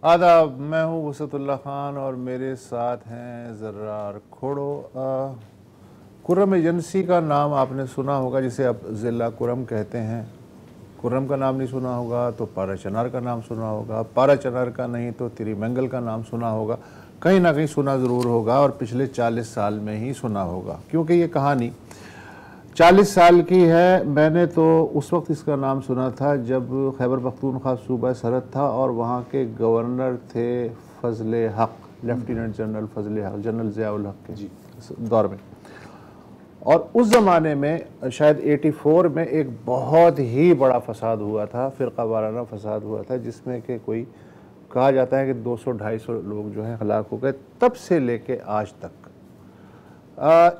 आदाब, मैं हूँ वसतुल्लाह ख़ान और मेरे साथ हैं ज़र्रार खोड़ो। कुर्रम एजेंसी का नाम आपने सुना होगा, जिसे अब ज़िला कुर्रम कहते हैं। कुर्रम का नाम नहीं सुना होगा तो पारा चनार का नाम सुना होगा, पारा चनार का नहीं तो तिरीमंगल का नाम सुना होगा, कहीं ना कहीं सुना ज़रूर होगा और पिछले 40 साल में ही सुना होगा, क्योंकि ये कहानी 40 साल की है। मैंने तो उस वक्त इसका नाम सुना था जब खैबर पख्तूनख्वा सूबा सरहद था और वहाँ के गवर्नर थे फजले हक, लेफ्टिनेंट जनरल फजले हक, जनरल ज़ियाउल हक के दौर में। और उस ज़माने में शायद 84 में एक बहुत ही बड़ा फसाद हुआ था, फ़िरका वाराना फसाद हुआ था, जिसमें कि कोई कहा जाता है कि 200-250 लोग जो हैं हलाक हो गए। तब से लेके आज तक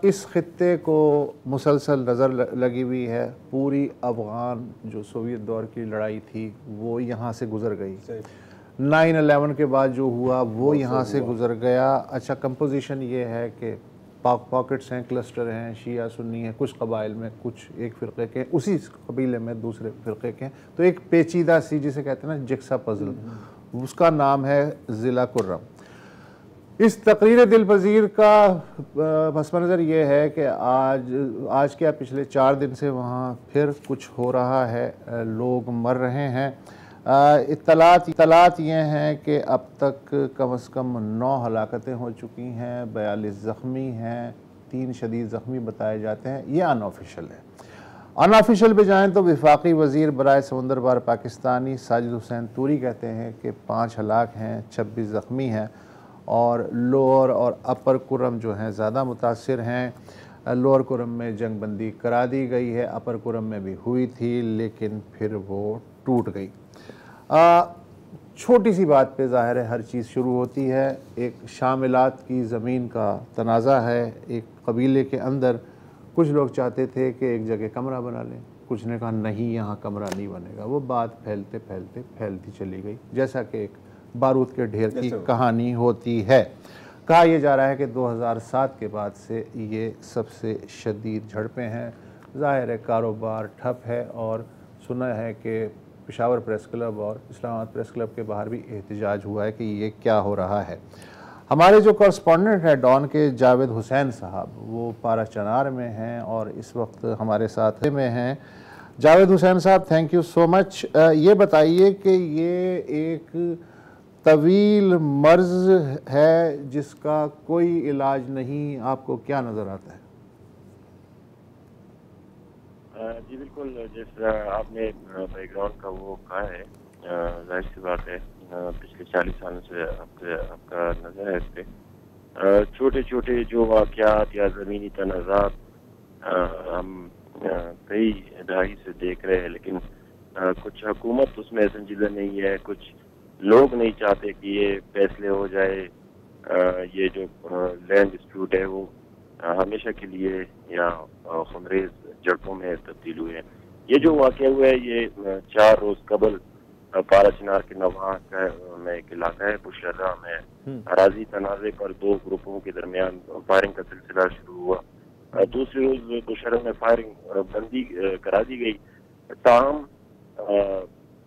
इस खित्ते को मुसलसल नज़र लगी हुई है। पूरी अफ़गान जो सोवियत दौर की लड़ाई थी वो यहाँ से गुज़र गई। 9/11 के बाद जो हुआ वो यहाँ से गुज़र गया। अच्छा, कंपोजिशन ये है कि पॉकेट्स हैं, क्लस्टर हैं, शिया सुन्नी हैं, कुछ कबाइल में, कुछ एक फ़िरक़े के, उसी कबीले में दूसरे फ़िरक़े के हैं। तो एक पेचीदा सी, जिसे कहते हैं ना जिक्सा पज़ल, उसका नाम है ज़िला कुर्रम। इस तकरीर दिल पज़ीर का पस मंज़र ये है कि आज क्या, पिछले 4 दिन से वहाँ फिर कुछ हो रहा है, लोग मर रहे हैं। इत्तलात ये हैं कि अब तक कम से कम 9 हलाकतें हो चुकी हैं, 42 ज़ख्मी हैं, 3 शदीद ज़ख्मी बताए जाते हैं। ये अनऑफिशियल है। अनऑफिशियल पे जाएँ तो वफाकी वज़ीर बराए समंदर बार पाकिस्तानी साजिद हुसैन तूरी कहते हैं कि 5 हलाक हैं, 26 ज़ख्मी हैं और लोअर और अपर कुर्रम जो हैं ज़्यादा मुतासिर हैं। लोअर कुर्रम में जंग बंदी करा दी गई है, अपर कुर्रम में भी हुई थी लेकिन फिर वो टूट गई। छोटी सी बात पे ज़ाहिर है हर चीज़ शुरू होती है। एक शामिलात की ज़मीन का तनाज़ा है। एक कबीले के अंदर कुछ लोग चाहते थे कि एक जगह कमरा बना लें, कुछ ने कहा नहीं, यहाँ कमरा नहीं बनेगा। वो बात फैलते फैलते फैलती चली गई, जैसा कि एक बारूद के ढेर की कहानी होती है। कहा यह जा रहा है कि 2007 के बाद से ये सबसे शदीद झड़पें हैं। ज़ाहिर है कारोबार ठप है और सुना है कि पेशावर प्रेस क्लब और इस्लामाबाद प्रेस क्लब के बाहर भी एहतजाज हुआ है कि ये क्या हो रहा है। हमारे जो कॉरेस्पॉन्डेंट है डॉन के जावेद हुसैन साहब, वो पारा चनार में हैं और इस वक्त हमारे साथ में हैं। जावेद हुसैन साहब, थैंक यू सो मच। ये बताइए कि ये एक तवील मर्ज है जिसका कोई इलाज नहीं, आपको क्या नज़र आता है? जी बिल्कुल, जिस आपने बैकग्राउंड का वो कहा है, जाहिर सी बात है पिछले 40 सालों से आपका नज़र है इस पर। छोटे छोटे जो वाक़यात या ज़मीनी तनाज़ात हम कई दहाई से देख रहे हैं, लेकिन कुछ हुकूमत उसमें संजीदा नहीं है, कुछ लोग नहीं चाहते कि ये फैसले हो जाए। ये जो लैंड डिस्प्यूट है वो हमेशा के लिए या खुमरेज झड़पों में तब्दील हुए हैं। ये जो वाक़या हुआ है ये 4 रोज़ कबल पारा चिनार के नवाह में एक इलाका है बुशरा में अराजी तनाज़े पर 2 ग्रुपों के दरमियान फायरिंग का सिलसिला शुरू हुआ। दूसरे रोज़ बुशरा में फायरिंग बंदी करा दी गई। ताहम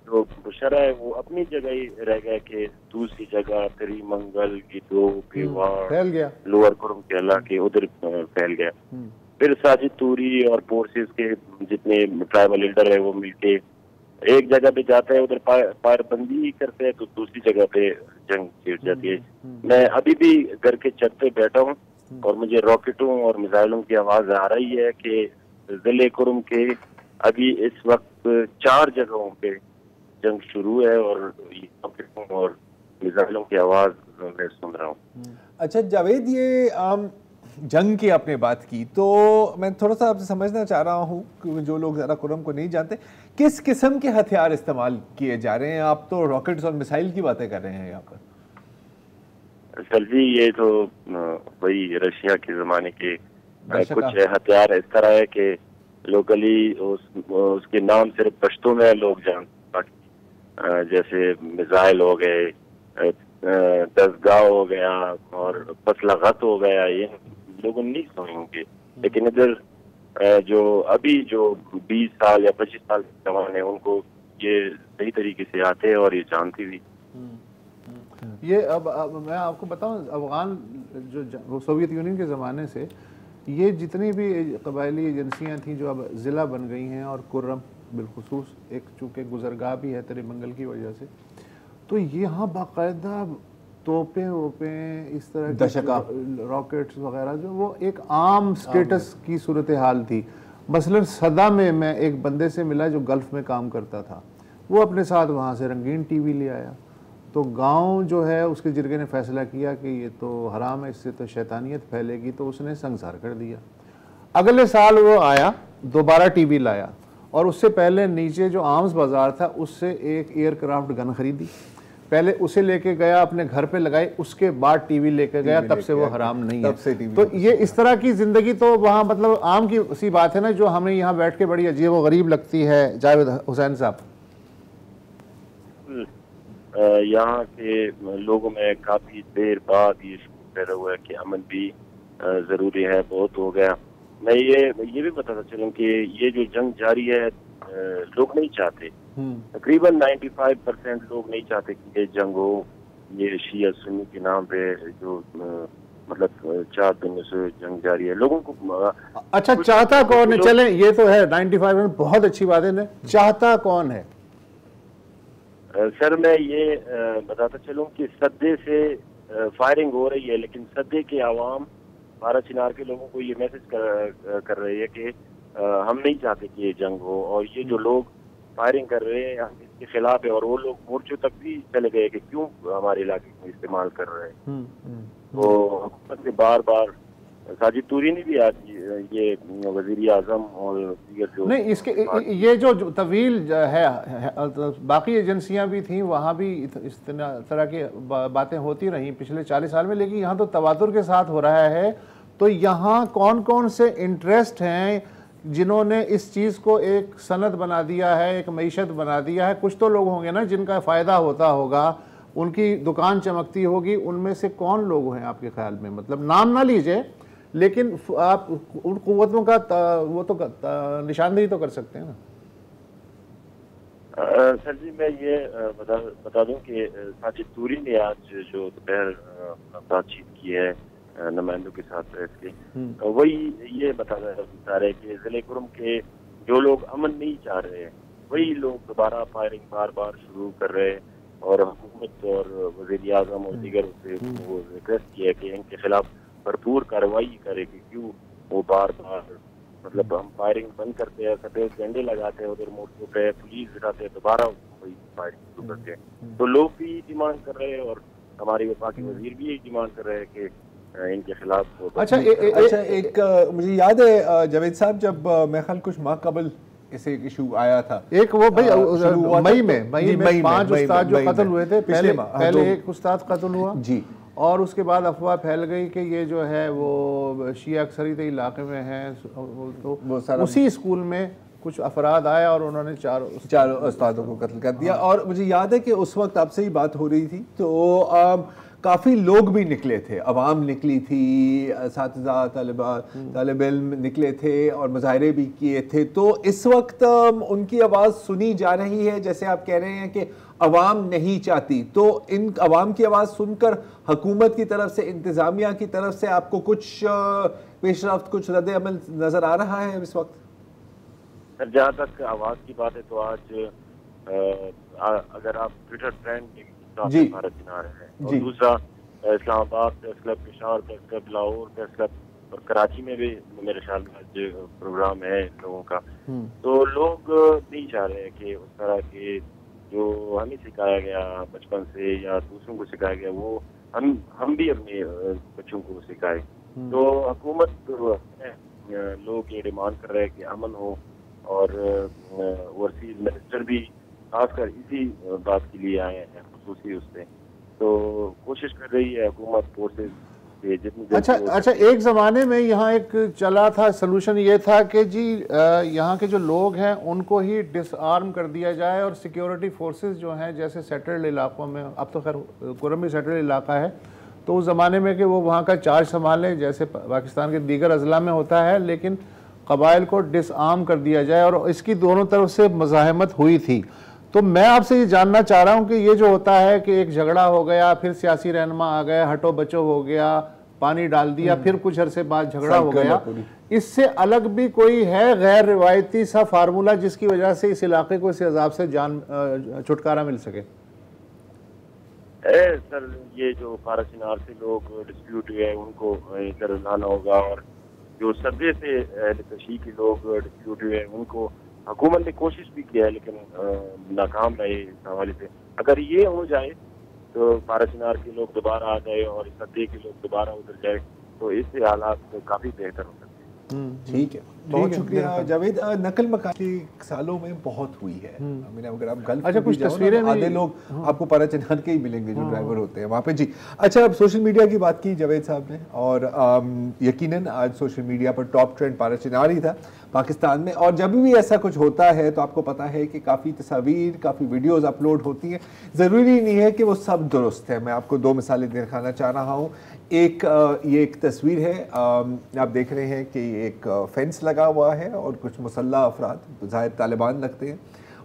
जो बुशरा है वो अपनी जगह ही रह गया कि दूसरी जगह तिरीमंगल, गिदो, पेवाड़, लोअर कुर्रम के इलाके उधर फैल गया। फिर साजिद तूरी और फोर्सेस के जितने ट्राइबल लीडर है वो मिलके एक जगह पे जाते हैं, उधर फायरबंदी करते हैं, तो दूसरी जगह पे जंग छिड़ जाती है। मैं अभी भी घर के छत पे बैठा हूँ और मुझे रॉकेटों और मिसाइलों की आवाज आ रही है कि जिले कुर्रम के अभी इस वक्त 4 जगहों पे जंग शुरू है और रॉकेटों और मिसाइलों की आवाज मैं सुन रहा हूँ। अच्छा जावेद, ये जंग की आपने बात की तो मैं थोड़ा सा आपसे समझना चाह रहा हूँ कि जो लोग ज़रा कुर्रम को नहीं जानते, किस किस्म के हथियार इस्तेमाल किए जा रहे हैं? आप तो रॉकेट्स और मिसाइल की बातें कर रहे हैं यहाँ पर। सर जी, ये तो वही रशिया के ज़माने के कुछ हथियार इस तरह है कि लोकली उसके नाम सिर्फ पश्तो में लोग जानते, जैसे मिसाइल हो गए, दसगाह हो गया और फसलागत हो गया, ये लोग नहीं सुनेंगे। लेकिन इधर जो अभी जो 20 साल या 25 साल के जवान है उनको ये सही तरीके से आते हैं और ये जानते भी। ये अब मैं आपको बताऊं, अफगान वो सोवियत यूनियन के ज़माने से ये जितनी भी कबायली एजेंसियां थी जो अब ज़िला बन गई हैं, और कुर्रम बिलखुसूस एक चूँकि गुजरगाह भी है त्रिमंगल की वजह से, तो यहाँ बाकायदा तोपें वोपें इस तरह की रॉकेट्स वगैरह जो वो एक आम स्टेटस की सूरत हाल थी। मसलन सदा में मैं एक बंदे से मिला जो गल्फ़ में काम करता था, वो अपने साथ वहाँ से रंगीन टीवी ले आया। तो गांव जो है उसके जिरगे ने फैसला किया कि ये तो हराम है, इससे तो शैतानियत फैलेगी, तो उसने संसार कर दिया। अगले साल वो आया, दोबारा टीवी लाया, और उससे पहले नीचे जो आर्म्स बाजार था उससे एक एयरक्राफ्ट गन खरीदी, पहले उसे लेके गया अपने घर पे लगाई, उसके बाद टीवी लेके गया, तब से वो हराम नहीं है। तो ये इस तरह की जिंदगी तो वहाँ मतलब आम की सी बात है ना, जो हमें यहाँ बैठ के बड़ी अजीब व गरीब लगती है। जावेद हुसैन साहब, यहाँ के लोगों में काफी देर बाद ये शूर पैदा हुआ है कि अमन भी जरूरी है, बहुत हो गया। मैं ये भी बताता चलूं कि ये जो जंग जारी है लोग नहीं चाहते, तकरीबन 95% लोग नहीं चाहते कि ये जंग हो। ये शिया सुन्नी के नाम पे जो मतलब 4 दिनों से जंग जारी है, लोगों को अच्छा चाहता कौन है? चलें ये तो है 95 बहुत अच्छी बात है ना, चाहता कौन है? सर मैं ये बताता चलूं कि सद्दे से फायरिंग हो रही है, लेकिन सद्दे के आवाम बारा चिनार के लोगों को ये मैसेज कर रही है कि हम नहीं चाहते कि ये जंग हो, और ये जो लोग फायरिंग कर रहे हैं हम इसके खिलाफ है। और वो लोग मोर्चों तक भी चले गए कि क्यों हमारे इलाके को इस्तेमाल कर रहे हैं। तो हुकूमत ने बार बार, साजिद तूरी ने भी आज ये वजीर आजम और दीगर जो नहीं इसके ये जो तवील है बाकी एजेंसियां भी थी, वहाँ भी इस तरह की बातें होती रही पिछले 40 साल में, लेकिन यहाँ तो तवातुर के साथ हो रहा है। तो यहाँ कौन कौन से इंटरेस्ट हैं जिन्होंने इस चीज़ को एक सनद बना दिया है, एक मईशत बना दिया है? कुछ तो लोग होंगे ना जिनका फ़ायदा होता होगा, उनकी दुकान चमकती होगी, उनमें से कौन लोग हैं आपके ख्याल में? मतलब नाम ना लीजिए, लेकिन आप उन कुव्वतों का वो तो निशानदेही तो कर सकते हैं ना। सर जी मैं ये बता दूं कि साजिद तूरी ने आज जो दोपहर बातचीत की है नुमाइंदों के साथ बैठ के, वही ये बता रहे कि जिले कुर्म के जो लोग अमन नहीं चाह रहे हैं वही लोग दोबारा फायरिंग बार बार शुरू कर रहे हैं, और हुकूमत और वज़ीर आज़म और दीगर से वो रिक्वेस्ट किया कि इनके खिलाफ भरपूर कार्रवाई करे कि क्यों वो बार बार मतलब हम फायरिंग बंद करते हैं, सफेद झंडे लगाते हैं उधर मोर्चों पे, पुलिस दिखाते हैं, दोबारा वही फायरिंग शुरू करते हैं। तो लोग भी डिमांड कर रहे हैं और हमारे वफाकी वजीर भी यही डिमांड कर रहे हैं कि इनके खिलाफ। अच्छा एक मुझे याद है जावेद साहब, जब मैं ख्याल कुछ माह कबल इसे इशू आया था, एक वो भाई मई में 5 उस्ताद जो कत्ल हुए थे, पहले एक उस्ताद कत्ल हुआ जी, और उसके बाद अफवाह फैल गई कि ये जो है वो शिया अक्सरियत इलाके में है, तो उसी स्कूल में कुछ अफराद आया और उन्होंने चारों उस्तादों को कत्ल कर दिया। और मुझे याद है कि उस वक्त आपसे ही बात हो रही थी, तो काफ़ी लोग भी निकले थे, अवाम निकली थी, असातिज़ा तालिब इल्म निकले थे और मुजाहरे भी किए थे। तो इस वक्त उनकी आवाज़ सुनी जा रही है, जैसे आप कह रहे हैं कि अवाम नहीं चाहती, तो इन अवाम की आवाज़ सुनकर हुकूमत की तरफ से, इंतज़ामिया की तरफ से आपको कुछ पेशरफ्त, कुछ रद्द अमल नज़र आ रहा है इस वक्त? सर जहाँ तक आवाज़ की बात है तो आज अगर आप ट्विटर ट्रेंड भारत बना रहे हैं, और दूसरा Islamabad press club, Peshawar press club, Lahore press club और कराची में भी मेरे ख्याल में आज प्रोग्राम है लोगों का। तो लोग नहीं चाह रहे हैं कि उस तरह के जो हमें सिखाया गया बचपन से या दूसरों को सिखाया गया वो हम भी अपने बच्चों को सिखाए। तो हुकूमत लोग ये डिमांड कर रहे हैं कि अमन हो, और ओवरसीज मिनिस्टर भी खासकर इसी बात के लिए आए हैं खुसूसी उससे, तो कोशिश कर रही है हुकूमत फोर्सेज के जितनी। अच्छा एक ज़माने में यहाँ एक चला था सलूशन ये था कि जी यहाँ के जो लोग हैं उनको ही डिसआर्म कर दिया जाए, और सिक्योरिटी फोर्सेस जो हैं जैसे सेटल्ड इलाकों में, अब तो खैर कुर्रम भी सेटल्ड इलाका है, तो उस ज़माने में कि वो वहाँ का चार्ज संभालें जैसे पाकिस्तान के दीगर अजला में होता है, लेकिन कबाइल को डिसआर्म कर दिया जाए, और इसकी दोनों तरफ से मज़ाहमत हुई थी। तो मैं आपसे ये जानना चाह रहा हूँ कि ये जो होता है कि एक झगड़ा हो गया, फिर सियासी रहनुमा आ गए, हटो बचो हो गया, पानी डाल दिया, फिर कुछ अरसे बाद झगड़ा हो गया, इससे अलग भी कोई है गैर रिवायती सा फार्मूला जिसकी वजह से इस इलाके को इस अजाब से छुटकारा मिल सके? सर ये जो पाराचीनार से लोग डिस्प्यूट हुए हैं उनको इधर लाना होगा, और जो सब्जे से कशी के लोग डिस्प्यूट हुए हैं उनको हुकूमत ने कोशिश भी किया है लेकिन नाकाम रहे इस हवाले से। अगर ये हो जाए तो पाराचीनार के लोग दोबारा आ जाए और सब्जे के लोग दोबारा उधर जाए तो इससे हालात काफ़ी बेहतर हो सकते हैं। ठीक है, बहुत शुक्रिया जावेद। नकल मकानी सालों में बहुत हुई है। मैंने अगर आप गल्फ अच्छा कुछ तस्वीरें आधे लोग आपको पाराचीनार के ही मिलेंगे जो ड्राइवर होते हैं वहाँ पे जी। अच्छा, अब सोशल मीडिया की बात की जावेद साहब ने, और यकीनन आज सोशल मीडिया पर टॉप ट्रेंड पाराचीनार ही था पाकिस्तान में। और जब भी ऐसा कुछ होता है तो आपको पता है कि काफ़ी तस्वीर, काफ़ी वीडियोस अपलोड होती हैं। ज़रूरी नहीं है कि वो सब दुरुस्त है। मैं आपको दो मिसालें दिखाना चाह रहा हूँ। एक ये एक तस्वीर है, आप देख रहे हैं कि एक फेंस लगा हुआ है और कुछ मुसल्ला अफराद, ज़ाहिर तालिबान लगते हैं,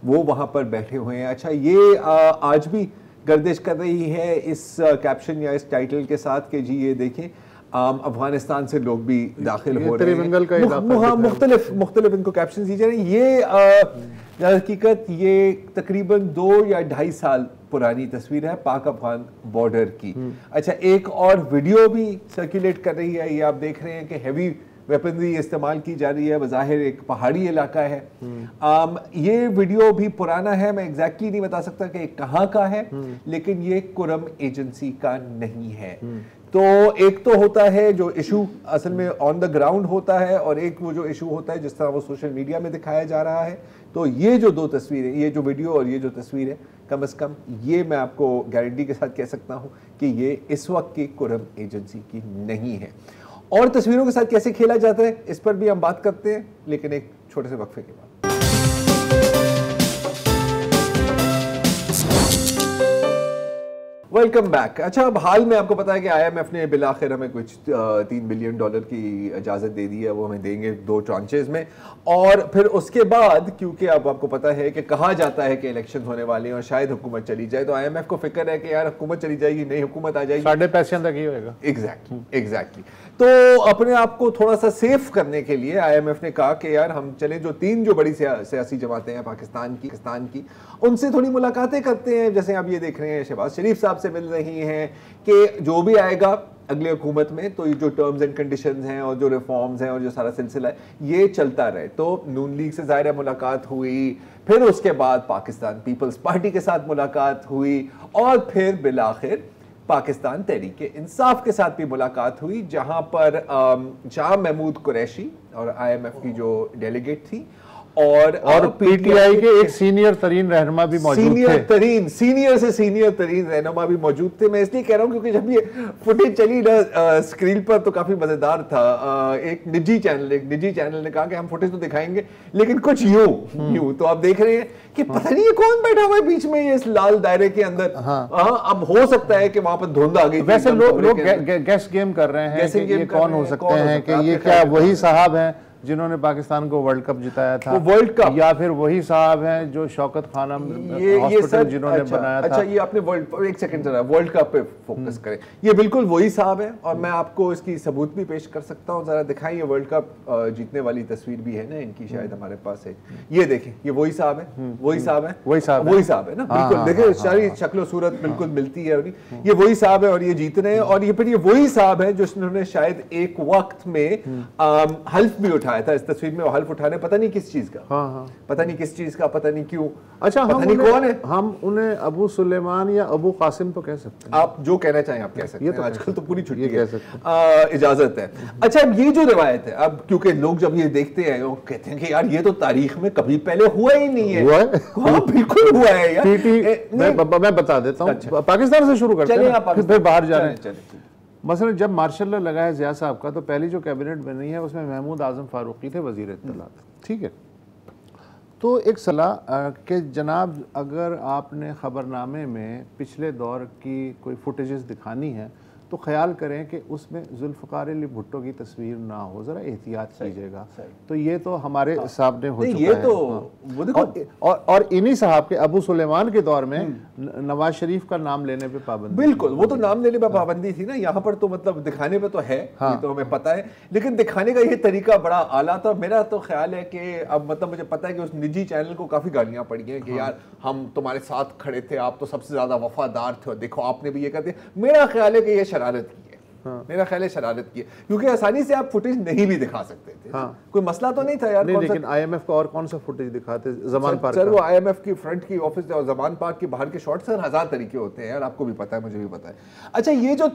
वो वहाँ पर बैठे हुए हैं। अच्छा, ये आज भी गर्दिश कर रही है इस कैप्शन या इस टाइटल के साथ कि जी ये देखें अफगानिस्तान से लोग भी दाखिल हो रहे हैं। मुख्तलिफ इनको कैप्शन दी जा रही है। ये हकीकत ये तकरीबन 2 या 2.5 साल पुरानी तस्वीर है पाक अफगान बॉर्डर की। अच्छा, एक और वीडियो भी सर्कुलेट कर रही है, ये आप देख रहे हैं कि हैवी वेपनरी इस्तेमाल की जा रही है। बज़ाहिर एक पहाड़ी इलाका है। ये वीडियो भी पुराना है, मैं एग्जैक्टली नहीं बता सकता कि कहाँ का है, लेकिन ये कुरम एजेंसी का नहीं है। तो एक तो होता है जो इशू असल में ऑन द ग्राउंड होता है, और एक वो जो इशू होता है जिस तरह वो सोशल मीडिया में दिखाया जा रहा है। तो ये जो 2 तस्वीरें, ये जो वीडियो और ये जो तस्वीर है, कम से कम ये मैं आपको गारंटी के साथ कह सकता हूँ कि ये इस वक्त की कुरम एजेंसी की नहीं है। और तस्वीरों के साथ कैसे खेला जाता है इस पर भी हम बात करते हैं, लेकिन एक छोटे से वक्फे के बाद। Welcome back. अच्छा, अब हाल में आपको पता है कि IMF ने बिलाखिर हमें कुछ $3 बिलियन की इजाज़त दे दी है। वो हमें देंगे 2 ट्रांचेज में, और फिर उसके बाद क्योंकि अब आपको पता है कि कहा जाता है कि इलेक्शन होने वाले हैं और शायद हुकूमत चली जाए, तो IMF को फिक्र है कि यार हुकूमत चली जाएगी, नई हुकूमत आ जाएगी, साढ़े पैसे तक ही होएगा। एग्जैक्टली। तो अपने आप को थोड़ा सा सेफ करने के लिए IMF ने कहा कि यार हम चले जो 3 जो बड़ी सियासी जमातें हैं पाकिस्तान की उनसे थोड़ी मुलाकातें करते हैं। जैसे आप ये देख रहे हैं शहबाज शरीफ साहब से मिल रही हैं कि जो भी आएगा अगले हुकूमत में, तो ये जो टर्म्स एंड कंडीशंस हैं और जो रिफॉर्म्स हैं और जो सारा सिलसिला है ये चलता रहे। तो नून लीग से ज़ाहिर मुलाकात हुई, फिर उसके बाद पाकिस्तान पीपल्स पार्टी के साथ मुलाकात हुई, और फिर बिलाखिर पाकिस्तान तहरीक इंसाफ के साथ भी मुलाकात हुई, जहां पर शाह महमूद कुरैशी और IMF की जो डेलीगेट थी और PTI के एक सीनियर तरीन रहनुमा भी मौजूद थे। सीनियर से सीनियर तरीन रहनुमा भी मौजूद थे। मैं इसलिए कह रहा हूँ क्योंकि जब ये फुटेज चली ना स्क्रीन पर तो काफी मजेदार था। एक निजी चैनल ने कहा कि हम फुटेज तो दिखाएंगे लेकिन कुछ यूं तो आप देख रहे हैं कि पता नहीं ये कौन बैठा हुआ है बीच में ये इस लाल दायरे के अंदर। अब हो सकता है कि वहां पर धुंध आ गई। वैसे लोग गैस गेम कर रहे हैं कि ये कौन हो सकते हैं, कि ये क्या वही साहब हैं जिन्होंने पाकिस्तान को वर्ल्ड कप जिताया था, वर्ल्ड कप, या फिर वही साहब हैं जो शौकत खानम हॉस्पिटल जिन्होंने बनाया था। अच्छा, ये आपने एक सेकंड जरा वर्ल्ड कप पे फोकस करें। ये बिल्कुल वही साहब है और मैं आपको इसकी सबूत भी पेश कर सकता हूँ। जरा दिखाएं, ये वर्ल्ड कप जीतने वाली तस्वीर भी है ना इनकी, शायद हमारे पास है। ये देखें, ये वही साहब है, वही साहब है ना, बिल्कुल देखिए सारी शक्ल सूरत बिल्कुल मिलती है। ये वही साहब है और ये जीत रहे हैं, और ये फिर ये वही साहब है जिन्होंने शायद एक वक्त में हल्फ भी उठाया था। इस तस्वीर में हल्फ उठाने पता नहीं किस चीज का, पता नहीं किस चीज का, पता नहीं क्यों। अच्छा, कौन है? हम उन्हें अबू सुलेमान या अबू कासिम तो कह सकते हैं। आप जो कहना चाहें आप कह सकते हैं। आजकल तो पूरी छुट्टी कह सकते हैं, इजाजत है। अच्छा, अब ये जो रिवायत है, अब क्योंकि लोग जब ये देखते हैं वो कहते हैं कि यार ये तो तारीख में कभी पहले हुआ ही नहीं है। बिल्कुल हुआ है यार। मैं बता देता हूँ, पाकिस्तान से शुरू करते हैं फिर बाहर जा रहे हैं। मसलन जब मार्शल लॉ लगा है ज़िया साहब का, तो पहली जो कैबिनेट बनी है उसमें महमूद आज़म फारूकी थे वज़ीर इत्तलात, ठीक है। तो एक सलाह कि जनाब अगर आपने ख़बरनामे में पिछले दौर की कोई फुटेजेस दिखानी है तो ख्याल करें कि उसमें जुल्फ़िकार अली भुट्टो की तस्वीर ना हो, ज़रा एहतियात कीजिएगा। तो ये तो हमारे सामने हो चुका ये है। तो हाँ। वो देखो और इन्हीं साहब के अबू सुलेमान के दौर में नवाज शरीफ का नाम लेने पे पाबंदी, बिल्कुल, वो तो नाम लेने पे पाबंदी थी ना, यहाँ पर तो मतलब दिखाने पे तो है, ये तो हमें पता है, लेकिन दिखाने का ये तरीका बड़ा आला था। मेरा तो ख्याल है कि अब मतलब मुझे पता है कि उस निजी चैनल को काफी गालियां पड़ी हैं कि यार हम तुम्हारे साथ खड़े थे, आप तो सबसे ज्यादा वफादार थे और देखो आपने भी ये कर दिया। मेरा ख्याल है कि ये शरारत की है। मेरा ख्याल है शरारत की है, क्योंकि आसानी से आप फुटेज नहीं भी दिखा सकते थे। कोई मसला तो नहीं था यार। नहीं, लेकिन आईएमएफ का और कौन सा फुटेज दिखाते? जमान पार्क सर वो आईएमएफ की फ्रंट की ऑफिस और जमान पार्क के बाहर के शॉट, सर 1000 तरीके होते हैं यार, आपको भी पता है, मुझे भी पता है। अच्छा, ये जो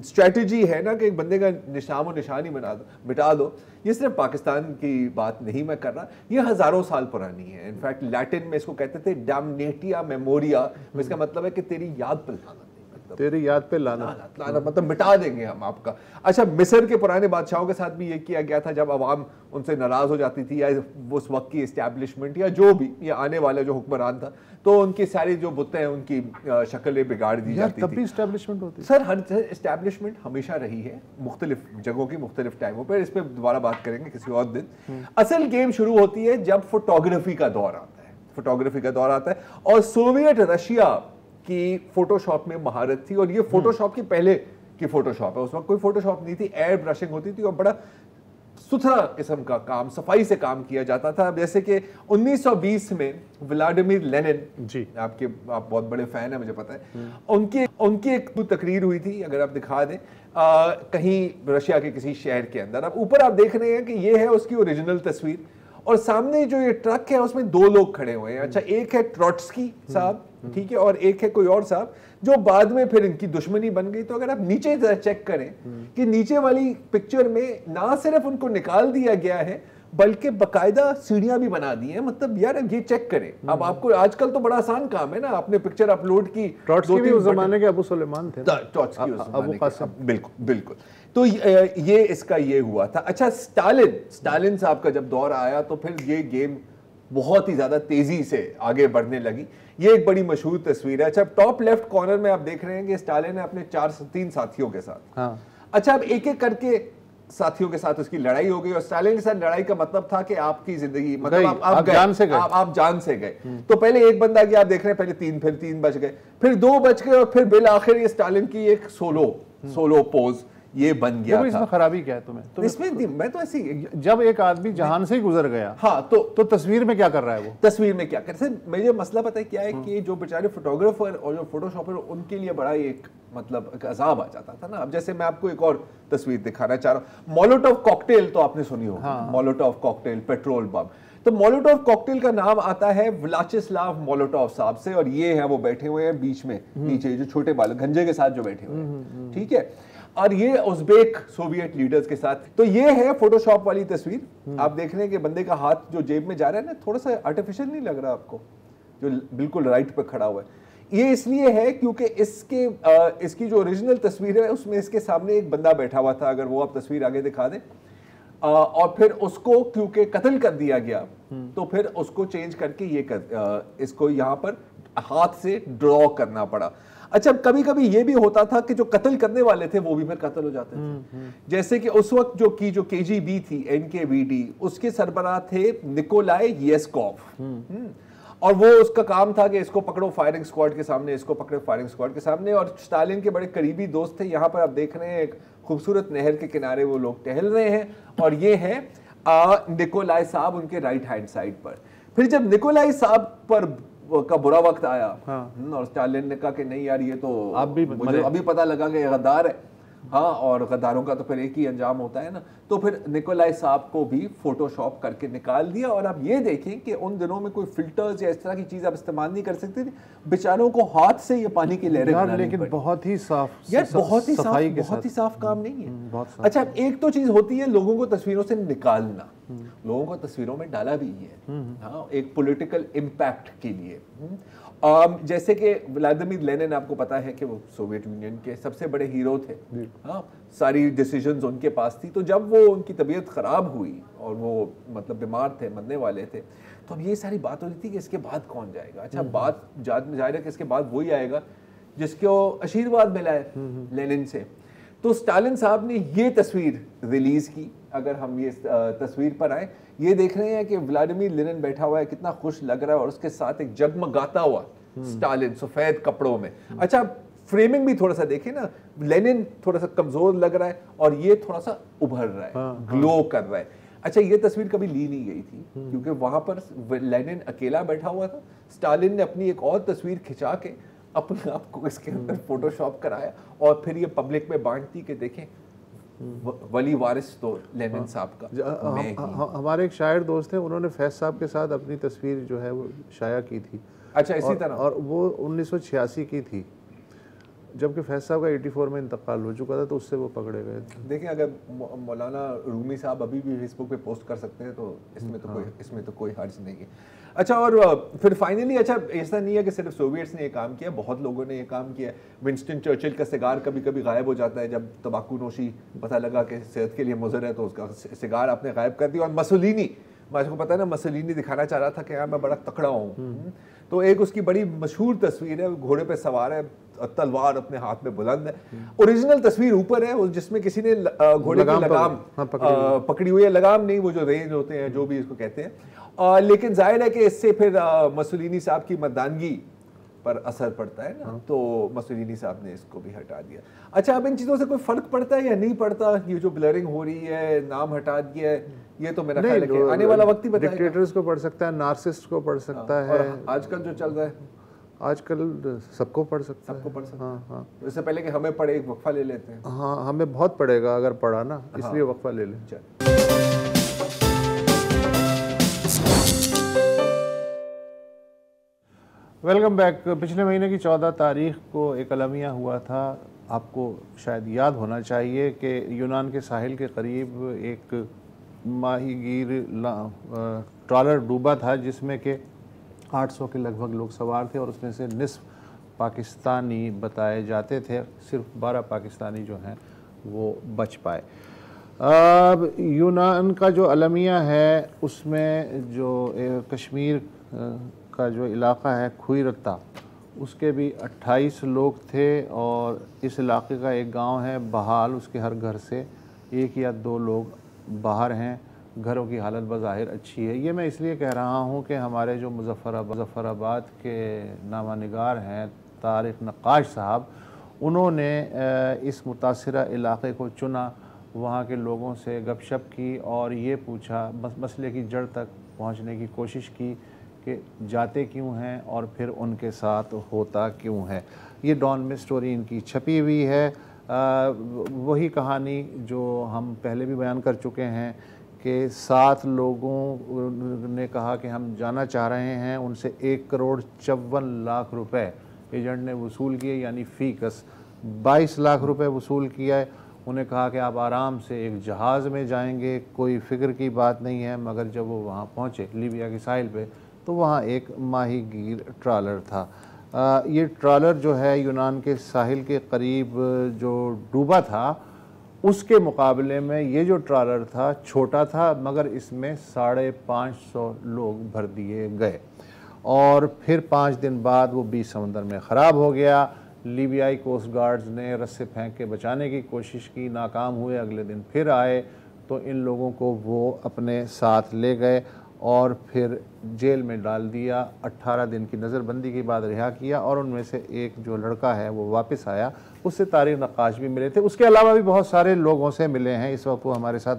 स्ट्रेटजी है ना कि एक बंदे का निशान निशानी मिटा दो, ये सिर्फ पाकिस्तान की बात नहीं मैं कर रहा, ये हजारों साल पुरानी है। इनफैक्ट लैटिन में इसको कहते थे डैमनेटिया मेमोरिया, इसका मतलब है कि तेरी याद पर लाना, तेरी याद पे लाना, मतलब मिटा देंगे हम आपका। अच्छा, मिस्र के पुराने बादशाहों के साथ भी ये किया गया था, जब अवाम उनसे नाराज हो जाती थी या उस वक्त की एस्टैब्लिशमेंट या जो भी या आने वाला जो हुक्मरान था, तो उनकी सारी जो बुतें हैं उनकी शक्लें बिगाड़ दी जाती थी। तब भी एस्टैब्लिशमेंट होती सर, हर एस्टैब्लिशमेंट हमेशा रही है, मुख्तलिफ जगहों की मुख्तलिफ टाइमों पर। इस पर दोबारा बात करेंगे किसी और दिन। असल गेम शुरू होती है जब फोटोग्राफी का दौर आता है, फोटोग्राफी का दौर आता है, और सोवियत रशिया की फोटोशॉप में महारत थी। और ये फोटोशॉप की पहले की फोटोशॉप है, उस वक्त कोई फोटोशॉप नहीं थी, एयर ब्रशिंग होती थी और बड़ा सुथरा किस्म का काम, सफाई से काम किया जाता था। जैसे कि 1920 में व्लादिमीर लेनिन जी, आप बहुत बड़े फैन है मुझे पता है, उनकी एक तकरीर हुई थी, अगर आप दिखा दें कहीं रशिया के किसी शहर के अंदर। अब ऊपर आप देख रहे हैं कि ये है उसकी ओरिजिनल तस्वीर, और सामने जो ये ट्रक है उसमें दो लोग खड़े हुए हैं। अच्छा, एक है ट्रॉट्स्की साहब, ठीक है, और एक है कोई और साहब जो बाद में फिर इनकी दुश्मनी बन गई। तो अगर आप नीचे चेक करें कि नीचे वाली पिक्चर में ना सिर्फ उनको निकाल दिया गया है बल्कि बकायदा सीढ़ियां भी बना दी हैं। मतलब यार ये चेक करें, अब आपको आजकल तो बड़ा आसान काम है ना, आपने पिक्चर अपलोड की, ट्रॉट्स्की भी उस जमाने के अबू सुलेमान थे, ट्रॉट्स्की उस जमाने के, बिल्कुल बिल्कुल। तो ये इसका ये हुआ था। अच्छा, स्टालिन साहब का जब दौर आया तो फिर ये गेम बहुत ही ज्यादा तेजी से आगे बढ़ने लगी। ये एक बड़ी मशहूर तस्वीर है। अच्छा, टॉप लेफ्ट कॉर्नर में आप देख रहे हैं कि स्टालिन ने अपने 3 साथियों के साथ, अच्छा, अब एक एक करके साथियों के साथ उसकी लड़ाई हो गई, और स्टालिन के साथ लड़ाई का मतलब था कि आपकी जिंदगी, मतलब आप जान से गए, आप जान से गए। तो पहले एक बंदा गया, आप देख रहे हैं, पहले 3, फिर 3 बच गए, फिर 2 बच गए, और फिर बिल आखिर ये स्टालिन की एक सोलो पोज ये बन गया था। इसमें खराबी क्या है तुम्हें? इसमें मैं तो ऐसी, जब एक आदमी जहान से ही गुजर गया, हाँ, तो तस्वीर में क्या कर रहा है वो? तस्वीर में क्या कर रहा है? मुझे मसला पता है क्या है कि जो बेचारे फोटोग्राफर और जो फोटोशॉपर, उनके लिए बड़ा एक मतलब एक अजाब आ जाता था ना। अब जैसे मैं आपको एक और तस्वीर दिखाना चाह रहा हूँ, मोलोटोव कॉकटेल तो आपने सुनी होगी, मोलोटोव कॉकटेल, पेट्रोल बम। तो मोलोटोव कॉकटेल का नाम आता है व्लाचिस्लाव मोलोटोव साहब से, और ये है वो बैठे हुए हैं बीच में नीचे, जो छोटे बालक गंजे के साथ जो बैठे हुए हैं, ठीक है, और ये उज़्बेक सोवियत लीडर्स के साथ। तो ये है फोटोशॉप वाली तस्वीर। आप देख रहे हैं कि बंदे का हाथ जो जेब में जा रहा है ना, थोड़ा सा आर्टिफिशियल नहीं लग रहा आपको, जो बिल्कुल राइट पे खड़ा हुआ है। ये इसलिए है क्योंकि इसकी जो ओरिजिनल तस्वीर है उसमें इसके सामने एक बंदा बैठा हुआ था, अगर वो आप तस्वीर आगे दिखा दें, और फिर उसको क्योंकि कत्ल कर दिया गया तो फिर उसको चेंज करके इसको यहाँ पर हाथ से ड्रॉ करना पड़ा। अच्छा, कभी कभी ये भी होता था कि जो कत्ल करने वाले थे वो भी फिर कत्ल हो जाते थे। जैसे कि उस वक्त जो KGB थी, NKVD, उसके सरबराह थे निकोलाई येस्कोव, और वो उसका काम था कि इसको पकड़ो फायरिंग स्क्वाड के सामने, इसको पकड़ो फायरिंग स्क्वाड के सामने। और स्टालिन के बड़े करीबी दोस्त थे। यहाँ पर आप देख रहे हैं एक खूबसूरत नहर के किनारे वो लोग टहल रहे हैं, और ये है निकोलाई साहब उनके राइट हैंड साइड पर। फिर जब निकोलाई साहब पर का बुरा वक्त आया, और स्टालिन ने कहा कि नहीं यार, ये तो मुझे अभी पता लगा कि गद्दार है, हाँ, और गद्दारों का तो फिर एक ही अंजाम होता है ना। तो फिर निकोलाई साहब को भी फोटोशॉप करके निकाल दिया। और आप ये देखें कि उन दिनों में कोई फिल्टर्स या इस तरह की चीज आप इस्तेमाल नहीं कर सकते थे, बेचारों को हाथ से ये पानी की लहरें बनानी पड़ी। लेकिन बहुत ही साफ, यार बहुत ही साफ काम नहीं है। अच्छा, एक तो चीज होती है लोगों को तस्वीरों से निकालना, लोगों को तस्वीरों में डाला भी है, हाँ, एक पॉलिटिकल इम्पैक्ट के लिए। जैसे कि व्लादिमीर लेनिन, आपको पता है कि वो सोवियत यूनियन के सबसे बड़े हीरो थे, हाँ, सारी डिसीजंस उनके पास थी। तो जब वो उनकी तबीयत खराब हुई और वो मतलब बीमार थे, मरने वाले थे, तो अब ये सारी बात हो रही थी कि इसके बाद कौन जाएगा। अच्छा, बात जाहिर है कि इसके बाद वही आएगा जिसको आशीर्वाद मिला है लेनिन से। तो स्टालिन साहब ने ये तस्वीर रिलीज की। अगर हम ये तस्वीर पर आए, ये देख रहे हैं कि व्लादिमीर लेनिन बैठा हुआ है, कितना खुश लग रहा है, और उसके साथ एक जगमगाता हुआ स्टालिन सफेद कपड़ों में। अच्छा, फ्रेमिंग भी थोड़ा सा देखें ना, लेनिन थोड़ा सा कमजोर लग रहा है और ये थोड़ा सा उभर रहा है, ग्लो कर रहा है। अच्छा, ये तस्वीर कभी ली नहीं गई थी क्योंकि वहां पर लेनिन अकेला बैठा हुआ था। स्टालिन ने अपनी एक और तस्वीर खिंचा के अपने आप को इसके अंदर फोटोशॉप कराया और फिर ये पब्लिक में बांट दी कि देखें वली वारिस तो लेनिन साहब का। हमारे एक शायर दोस्त हैं, उन्होंने फैज साहब के साथ अपनी तस्वीर जो है वो शाया की थी। अच्छा, इसी तरह, और वो 1986 की थी, जबकि फैज साहब का 84 में इंतकाल हो चुका था, तो उससे वो पकड़े गए थे। देखिए, अगर मौलाना रूमी साहब अभी भी फेसबुक पे पोस्ट कर सकते हैं तो इसमें तो कोई हर्ज नहीं है। अच्छा, और फिर फाइनली, अच्छा, ऐसा नहीं है कि सिर्फ सोवियट्स ने ये काम किया, बहुत लोगों ने ये काम किया। विंस्टन चर्चिल का सिगार कभी कभी गायब हो जाता है, जब तंबाकू नोशी पता लगा कि सेहत के लिए मुज़र है तो उसका सिगार आपने गायब कर दिया। और मसोलिनी, मुझे पता है ना, मसोलिनी दिखाना चाह रहा था कि यार मैं बड़ा तकड़ा हूँ, तो एक उसकी बड़ी मशहूर तस्वीर है, घोड़े पे सवार है, तलवार अपने हाथ में बुलंद है। ओरिजिनल तस्वीर ऊपर है, जिसमें किसी ने घोड़े की लगाम पकड़ी हुई है। लगाम नहीं, वो जो रेंज होते हैं, जो भी इसको कहते हैं। लेकिन जाहिर है कि इससे फिर मसोलिनी साहब की मर्दानगी पर असर पड़ता है ना, तो मसोलिनी साहब ने इसको भी हटा दिया। अच्छा, अब इन चीज़ों से कोई फर्क पड़ता है या नहीं पड़ता? ये जो ब्लरिंग हो रही है, नाम हटा दिया है, ये तो मेरा ख्याल है कि आने वाला वक्त ही बताएगा। डिक्टेटर्स को पढ़ सकता है, नार्सिस्ट को पढ़ सकता है, और आजकल जो चल रहा है, आजकल सबको पढ़ सकता है, सबको पढ़ सकता है। हाँ हाँ। तो इससे पहले कि हमें पढ़े, एक वक्फा ले लेते हैं। हाँ, हमें बहुत पड़ेगा अगर पढ़ा ना, इसलिए वक्फा ले लें। Welcome back. पिछले महीने की 14 तारीख को एक अलमिया हुआ था। आपको शायद याद होना चाहिए कि यूनान के साहिल के करीब एक माहीगीर ट्रॉलर डूबा था, जिसमें के 800 के लगभग लोग सवार थे और उसमें से निस्फ पाकिस्तानी बताए जाते थे। सिर्फ 12 पाकिस्तानी जो हैं वो बच पाए। अब यूनान का जो अलमिया है, उसमें जो कश्मीर का जो इलाका है खुईरत्ता, उसके भी 28 लोग थे। और इस इलाके का एक गांव है बहाल, उसके हर घर से 1 या 2 लोग बाहर हैं। घरों की हालत बज़ाहिर अच्छी है। ये मैं इसलिए कह रहा हूँ कि हमारे जो मुज़फ़्फ़राबाद के नामा निगार हैं तारिक नक्काश साहब, उन्होंने इस मुतासिरा इलाक़े को चुना, वहाँ के लोगों से गपशप की और ये पूछा, मसले की जड़ तक पहुँचने की कोशिश की कि जाते क्यों हैं और फिर उनके साथ होता क्यों है। ये डॉन में स्टोरी इनकी छपी हुई है। वही कहानी जो हम पहले भी बयान कर चुके हैं कि 7 लोगों ने कहा कि हम जाना चाह रहे हैं। उनसे 1,54,00,000 रुपए एजेंट ने वसूल किए, यानी फ़ीकस 22 लाख रुपए वसूल किया है। उन्हें कहा कि आप आराम से एक जहाज़ में जाएंगे, कोई फ़िक्र की बात नहीं है। मगर जब वो वहाँ पहुँचे लीबिया की साहिल पे, तो वहाँ एक माहीगीर ट्रॉलर था। ये ट्रॉलर जो है यूनान के साहिल के करीब जो डूबा था, उसके मुकाबले में ये जो ट्रॉलर था छोटा था, मगर इसमें 550 लोग भर दिए गए। और फिर 5 दिन बाद वो बीच समंदर में ख़राब हो गया। लीबियाई कोस्ट गार्ड्स ने रस्से फेंक के बचाने की कोशिश की, नाकाम हुए। अगले दिन फिर आए तो इन लोगों को वो अपने साथ ले गए और फिर जेल में डाल दिया। 18 दिन की नज़रबंदी के बाद रिहा किया और उनमें से एक जो लड़का है वो वापस आया, उससे तारिक नक्काश भी मिले थे। उसके अलावा भी बहुत सारे लोगों से मिले हैं। इस वक्त वो हमारे साथ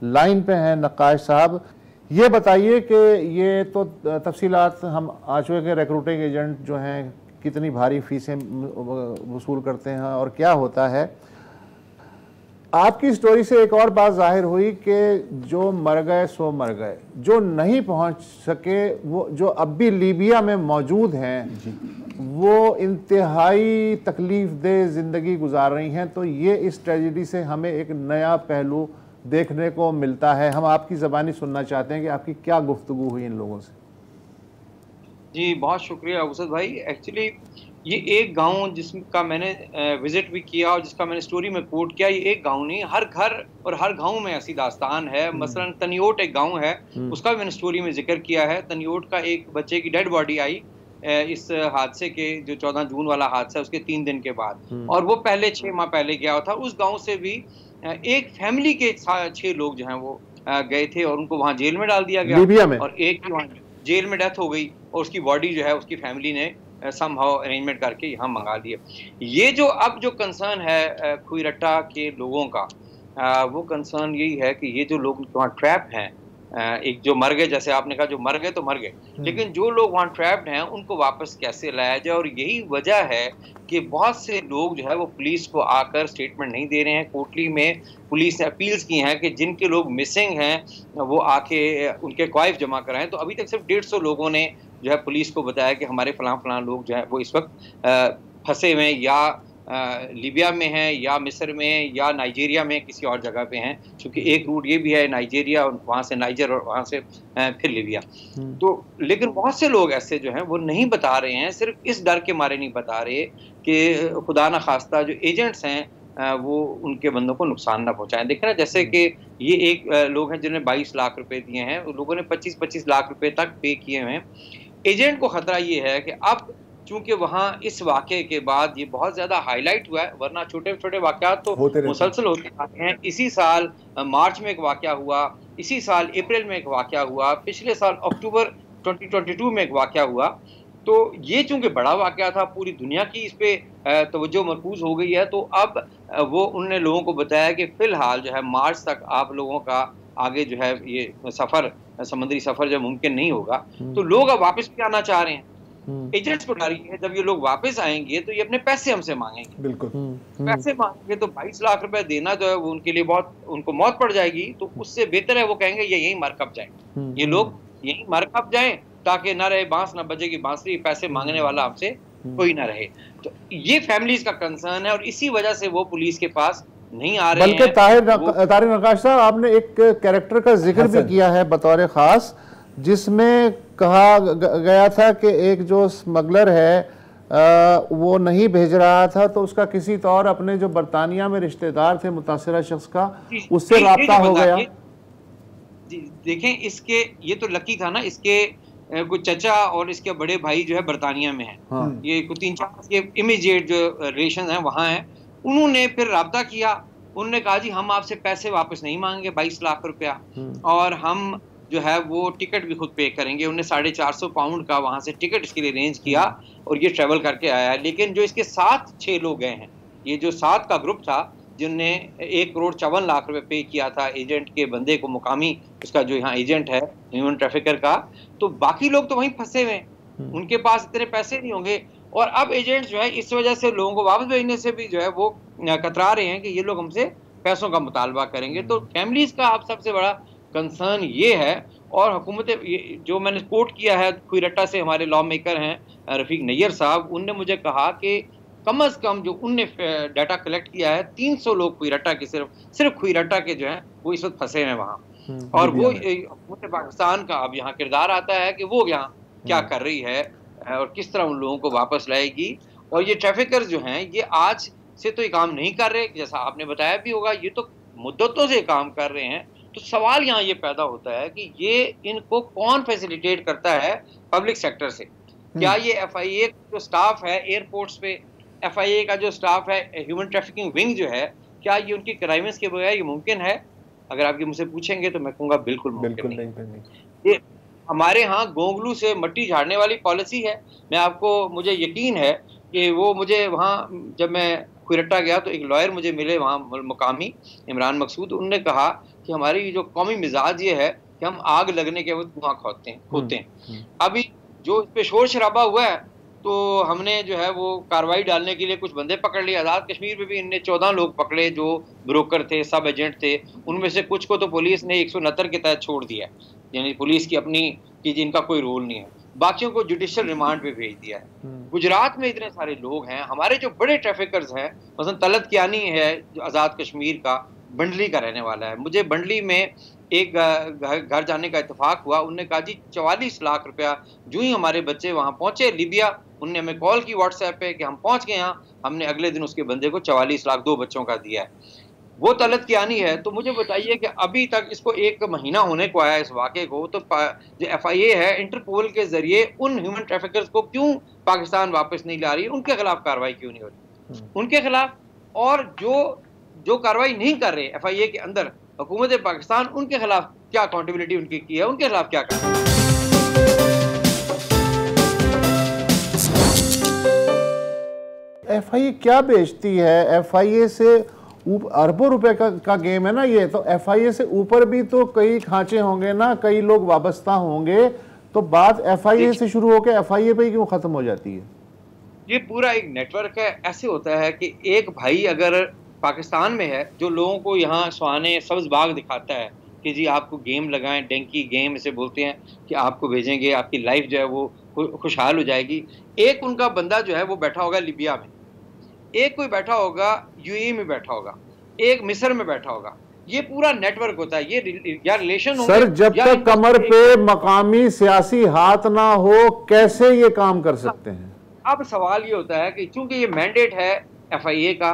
लाइन पे हैं। नक्काश साहब, ये बताइए कि ये तो तफसीलात हम आ चुके के रिक्रूटिंग एजेंट जो हैं कितनी भारी फीसें वसूल करते हैं और क्या होता है। आपकी स्टोरी से एक और बात जाहिर हुई कि जो मर गए सो मर गए, जो नहीं पहुंच सके, वो जो अब भी लीबिया में मौजूद हैं, वो इंतहाई तकलीफ दे ज़िंदगी गुजार रही हैं। तो ये इस ट्रेजेडी से हमें एक नया पहलू देखने को मिलता है। हम आपकी ज़बानी सुनना चाहते हैं कि आपकी क्या गुफ्तगू हुई इन लोगों से। जी बहुत शुक्रिया उसद भाई। एक्चुअली ये एक गांव जिसका मैंने विजिट भी किया और जिसका मैंने स्टोरी में कोट किया, ये एक गांव नहीं, हर घर और हर गांव में ऐसी दास्तान है। मसलन तनियोट एक गांव है, उसका भी मैंने स्टोरी में जिक्र किया है। तनियोट का एक बच्चे की डेड बॉडी आई इस हादसे के, जो 14 जून वाला हादसा उसके 3 दिन के बाद, और वो पहले 6 माह पहले गया था। उस गांव से भी एक फैमिली के 6 लोग जो हैं वो गए थे और उनको वहां जेल में डाल दिया गया, लीबिया में, और एक की वहां जेल में डेथ हो गई और उसकी बॉडी जो है उसकी फैमिली ने समहाउ अरेंजमेंट करके यहाँ मंगा लिया। ये जो अब जो कंसर्न है खुईरट्टा के लोगों का, वो कंसर्न यही है कि ये जो लोग वहाँ ट्रैप हैं, एक जो मर गए, जैसे आपने कहा जो मर गए तो मर गए, लेकिन जो लोग वहाँ ट्रैप्ड हैं उनको वापस कैसे लाया जाए। और यही वजह है कि बहुत से लोग जो है वो पुलिस को आकर स्टेटमेंट नहीं दे रहे हैं। कोटली में पुलिस ने अपील्स की हैं कि जिनके लोग मिसिंग हैं वो आके उनके क्वाइफ जमा कराएं। तो अभी तक सिर्फ 150 लोगों ने जो है पुलिस को बताया कि हमारे फलां लोग जो है वो इस वक्त फंसे हुए हैं, या लीबिया में हैं, या मिस्र में, या नाइजीरिया में किसी और जगह पे हैं, क्योंकि एक रूट ये भी है नाइजीरिया, वहाँ से नाइजर और वहाँ से फिर लीबिया। तो लेकिन बहुत से लोग ऐसे जो हैं वो नहीं बता रहे हैं, सिर्फ इस डर के मारे नहीं बता रहे कि खुदा न खास्ता जो एजेंट्स हैं वो उनके बंदों को नुकसान ना पहुंचाएं। देखिए ना, जैसे कि ये एक लोग हैं जिन्होंने 22 लाख रुपए दिए हैं, लोगों ने 25-25 लाख रुपए तक पे किए हुए हैं। एजेंट को खतरा ये है कि अब चूंकि वहाँ इस वाक़े के बाद ये बहुत ज़्यादा हाईलाइट हुआ है, वरना छोटे छोटे वाक़यात तो मुसलसल होते आते हैं। इसी साल मार्च में एक वाक़या हुआ, इसी साल अप्रैल में एक वाक़या हुआ, पिछले साल अक्टूबर 2022 में एक वाक़या हुआ। तो ये चूंकि बड़ा वाक़या था, पूरी दुनिया की इस पे तवज्जो मरकूज़ हो गई है, तो अब वो उनने लोगों को बताया कि फ़िलहाल जो है मार्च तक आप लोगों का आगे जो है ये सफ़र, समुद्री सफ़र जब मुमकिन नहीं होगा, तो लोग अब वापस भी आना चाह रहे हैं। एजेंट्स को डर है जब ये लोग वापस आएंगे तो ये अपने पैसे हमसे मांगेंगे। बिल्कुल पैसे मांगेंगे तो 22 लाख रुपए देना जो है वो उनके लिए बहुत, उनको मौत पड़ जाएगी। तो उससे बेहतर है वो कहेंगे ये यहीं मर कब जाए, ये लोग यहीं मर कब जाए, ताकि ना रहे बांस ना बजेगी बांसुरी, पैसे मांगने वाला हमसे कोई ना रहे। तो ये फैमिलीज का कंसर्न है और इसी वजह से वो पुलिस के पास नहीं आ रहे हैं। बल्कि तारिक नक्काश साहब, आपने एक कैरेक्टर का जिक्र भी किया है बतौर खास, जिसमें कहा गया था कि एक जो स्मगलर है वो नहीं भेज रहा था, तो उसका किसी तौर अपने जो बरतानिया में रिश्तेदार थे मुतासिरा शख्स का, उससे राब्ता हो गया। देखें, इसके ये तो लकी था ना, इसके कुछ चचा और इसके बड़े भाई जो है बरतानिया में हैं। हाँ। ये कुछ 3-4 ये इमीडिएट जो रिलेशन हैं वहाँ हैं। उन्होंने फिर राब्ता किया, उन्होंने कहा जी हम आपसे पैसे वापस नहीं मांगेंगे 22 लाख रुपया, और हम जो है वो टिकट भी खुद पे करेंगे। उन्हें 450 पाउंड का वहाँ से टिकट इसके लिए अरेंज किया और ये ट्रैवल करके आया है। लेकिन जो इसके साथ 6 लोग गए हैं, ये जो 7 का ग्रुप था जिनने 1 करोड़ 54 लाख रुपए पे किया था एजेंट के बंदे को, मुकामी उसका जो यहाँ एजेंट है ह्यूमन ट्रैफिकर का, तो बाकी लोग तो वहीं फंसे हुए हैं, उनके पास इतने पैसे नहीं होंगे। और अब एजेंट जो है इस वजह से लोगों को वापस भेजने से भी जो है वो कतरा रहे हैं कि ये लोग हमसे पैसों का मुतालबा करेंगे। तो फैमिलीज का अब सबसे बड़ा कंसर्न ये है। और हुकूमत जो मैंने कोट किया है खुईरट्टा से, हमारे लॉ मेकर हैं रफीक नैयर साहब, उनने मुझे कहा कि कम अज कम जो उनने डाटा कलेक्ट किया है 300 लोग खुईरट्टा के, सिर्फ खुईरट्टा के जो हैं वो इस वक्त फंसे हैं वहाँ। और वो हुकूमत पाकिस्तान का अब यहाँ किरदार आता है कि वो यहाँ क्या कर रही है और किस तरह उन लोगों को वापस लाएगी। और ये ट्रैफिकर्स जो हैं ये आज से तो ये काम नहीं कर रहे, जैसा आपने बताया भी होगा, ये तो मुद्दतों से काम कर रहे हैं। तो सवाल यहाँ ये पैदा होता है कि ये इनको कौन फैसिलिटेट करता है पब्लिक सेक्टर से? क्या ये FIA जो स्टाफ है एयरपोर्ट्स पे, FIA का जो स्टाफ है ह्यूमन ट्रैफिकिंग विंग जो है, क्या ये उनकी क्राइम्स के बगैर ये मुमकिन है? अगर आप ये मुझसे पूछेंगे तो मैं कहूँगा बिल्कुल मुमकिन नहीं। ये हमारे यहाँ गोंगलू से मट्टी झाड़ने वाली पॉलिसी है। मैं आपको, मुझे यकीन है कि वो मुझे वहाँ जब मैं खुईरट्टा गया तो एक लॉयर मुझे मिले वहाँ मुकामी, इमरान मकसूद, उनने कहा कि हमारी जो कौमी मिजाज ये है कि हम आग लगने के वक्त धुआं खोते हैं। अभी जो इस पे शोर शराबा हुआ है तो हमने जो है वो कार्रवाई डालने के लिए कुछ बंदे पकड़ लिए। आज़ाद कश्मीर में भी इनने 14 लोग पकड़े जो ब्रोकर थे, सब एजेंट थे। उनमें से कुछ को तो पुलिस ने 169 के तहत छोड़ दिया, यानी पुलिस की अपनी की जिनका कोई रोल नहीं है। बाकियों को जुडिशियल रिमांड पे भेज दिया है। गुजरात में इतने सारे लोग हैं, हमारे जो बड़े ट्रैफिकर्स हैं, मसलन तलत कियानी है जो आज़ाद कश्मीर का, बंडली का रहने वाला है। मुझे बंडली में एक घर जाने का इत्तेफाक हुआ। उनने कहा जी 44 लाख रुपया, जो ही हमारे बच्चे वहाँ पहुँचे लीबिया, उनने हमें कॉल की व्हाट्सएप पे कि हम पहुँच गए यहाँ, हमने अगले दिन उसके बंदे को 44 लाख 2 बच्चों का दिया है। वो तलत कियानी है। तो मुझे बताइए कि अभी तक इसको 1 महीना होने को आया इस वाक़े को, तो जो FIA है इंटरपोल के जरिए उन ह्यूमन ट्रैफिकर्स को क्यों पाकिस्तान वापस नहीं ला रही है, उनके खिलाफ कार्रवाई क्यों नहीं हो रही उनके खिलाफ, और जो जो कार्रवाई नहीं कर रहे FIA के अंदर हुकूमत पाकिस्तान, उनके खिलाफ क्या अकाउंटेबिलिटी उनकी की है, उनके खिलाफ क्या कर रही है। FIA क्या बेचती है? FIA से अरबों रुपए का गेम है ना ये, तो FIA से ऊपर भी तो कई खांचे होंगे ना, कई लोग वाबस्ता होंगे, तो बात FIA से शुरू होकर FIA पे ही क्यों खत्म हो जाती है? ये पूरा एक नेटवर्क है। ऐसे होता है कि एक भाई अगर पाकिस्तान में है जो लोगों को यहाँ सुहाने सब्ज बाग दिखाता है कि जी आपको गेम लगाएं, डेंकी गेम इसे बोलते हैं, कि आपको भेजेंगे, आपकी लाइफ जो है वो खुशहाल हो जाएगी। एक उनका बंदा जो है वो बैठा होगा लिबिया में, एक कोई बैठा होगा UAE में बैठा होगा, एक मिस्र में बैठा होगा। ये पूरा नेटवर्क होता है। ये या रिलेशन होंगे, सर जब तक कमर पे मकामी सियासी हाथ ना हो कैसे ये काम कर सकते हैं? अब सवाल ये होता है कि चूंकि ये मैंडेट है FIA का,